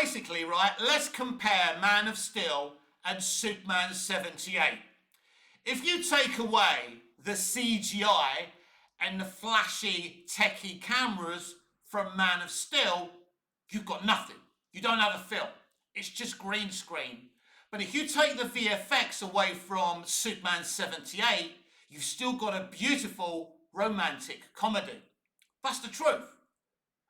basically, right, let's compare Man of Steel and Superman 78. If you take away the CGI and the flashy techie cameras from Man of Steel, you've got nothing. You don't have a film. It's just green screen. But if you take the VFX away from Superman 78, you've still got a beautiful romantic comedy. That's the truth.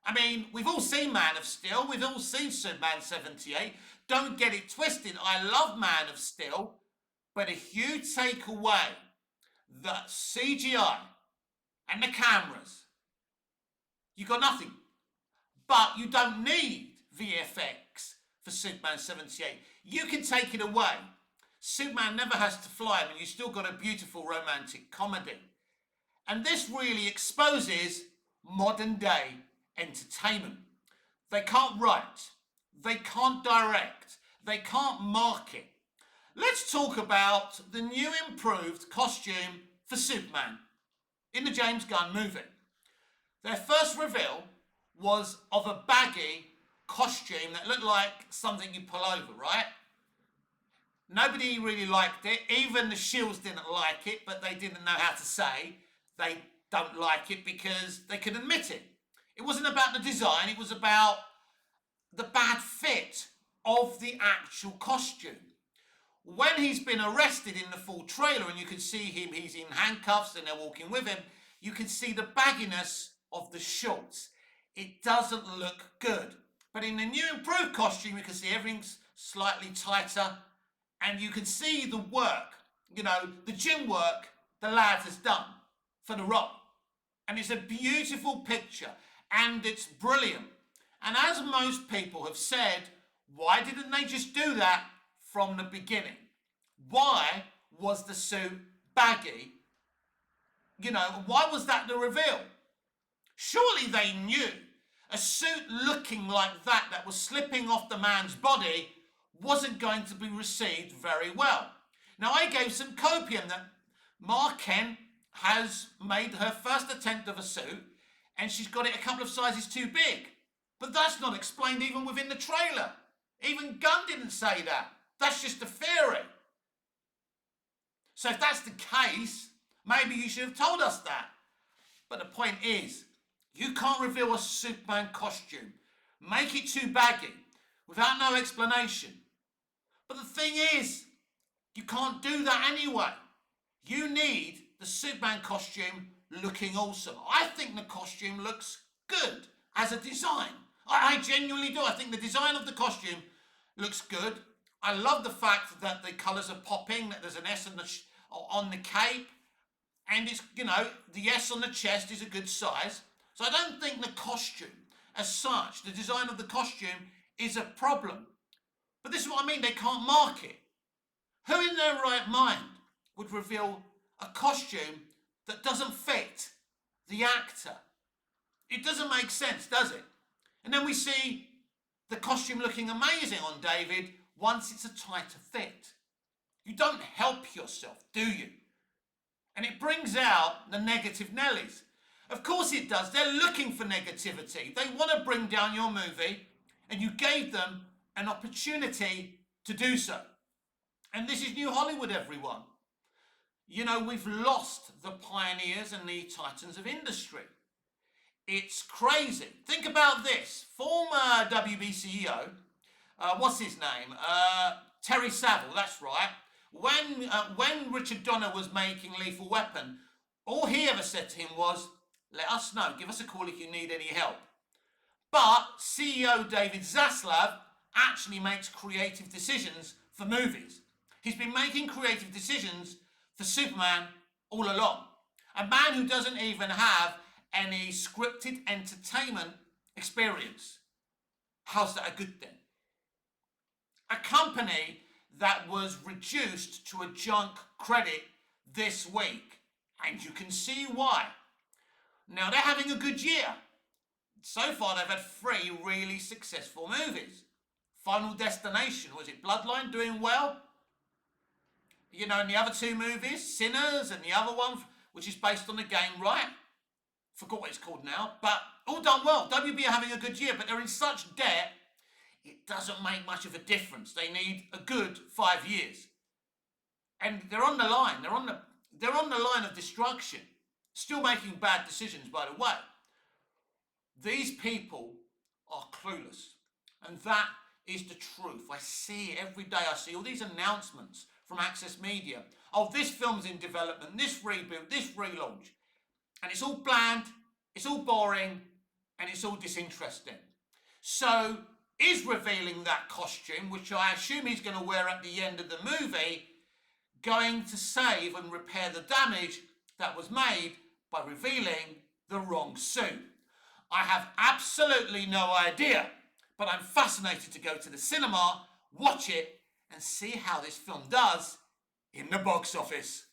I mean, we've all seen Man of Steel. We've all seen Superman 78. Don't get it twisted. I love Man of Steel. But if you take away the CGI and the cameras, you got nothing. But you don't need VFX for Superman 78. You can take it away. Superman never has to fly, but you still got a beautiful romantic comedy. And this really exposes modern day entertainment. They can't write, they can't direct, they can't market. Let's talk about the new improved costume for Superman in the James Gunn movie. Their first reveal was of a baggy costume that looked like something you pull over, right? Nobody really liked it. Even the Shields didn't like it, but they didn't know how to say they don't like it because they could admit it. It wasn't about the design, it was about the bad fit of the actual costume. When he's been arrested in the full trailer and you can see him, he's in handcuffs and they're walking with him, you can see the bagginess of the shorts. It doesn't look good. But in the new improved costume, you can see everything's slightly tighter and you can see the work, the gym work the lad has done for the role. And it's a beautiful picture and it's brilliant. And as most people have said, why didn't they just do that from the beginning? Why was the suit baggy? Why was that the reveal? Surely they knew a suit looking like that was slipping off the man's body wasn't going to be received very well. Now, I gave some copium that Ma Kent has made her first attempt of a suit and she's got it a couple of sizes too big. But that's not explained even within the trailer. Even Gunn didn't say that. That's just a theory. So if that's the case, maybe you should have told us that. But the point is, you can't reveal a Superman costume, make it too baggy, without no explanation. But the thing is, you can't do that anyway. You need the Superman costume looking awesome. I think the costume looks good as a design. I genuinely do. I think the design of the costume looks good. I love the fact that the colours are popping, that there's an S on the cape, and it's, the S on the chest is a good size. So I don't think the costume as such, the design of the costume is a problem. But this is what I mean, they can't market. Who in their right mind would reveal a costume that doesn't fit the actor? It doesn't make sense, does it? And then we see the costume looking amazing on David once it's a tighter fit. You don't help yourself, do you? And it brings out the negative Nellies. Of course it does. They're looking for negativity. They want to bring down your movie, and you gave them an opportunity to do so. And this is New Hollywood, everyone. We've lost the pioneers and the titans of industry. It's crazy. Think about this. Former WB CEO, what's his name? Terry Saville, that's right. When Richard Donner was making Lethal Weapon, all he ever said to him was, let us know, give us a call if you need any help. But CEO David Zaslav actually makes creative decisions for movies. He's been making creative decisions for Superman all along. A man who doesn't even have any scripted entertainment experience. How's that a good thing? A company that was reduced to a junk credit this week, and you can see why. Now, they're having a good year. So far, they've had 3 really successful movies. Final Destination, was it Bloodline, doing well? And the other 2 movies, Sinners and the other one, which is based on the game, right? Forgot what it's called now, but all done well. WB are having a good year, but they're in such debt, it doesn't make much of a difference. They need a good 5 years. And they're on the line. They're on the line of destruction. Still making bad decisions, by the way. These people are clueless. And that is the truth. I see it every day. I see all these announcements from Access Media. Oh, this film's in development, this reboot, this relaunch. And it's all bland, it's all boring, and it's all disinteresting. So, is revealing that costume, which I assume he's going to wear at the end of the movie, going to save and repair the damage that was made by revealing the wrong suit? I have absolutely no idea, but I'm fascinated to go to the cinema, watch it, and see how this film does in the box office.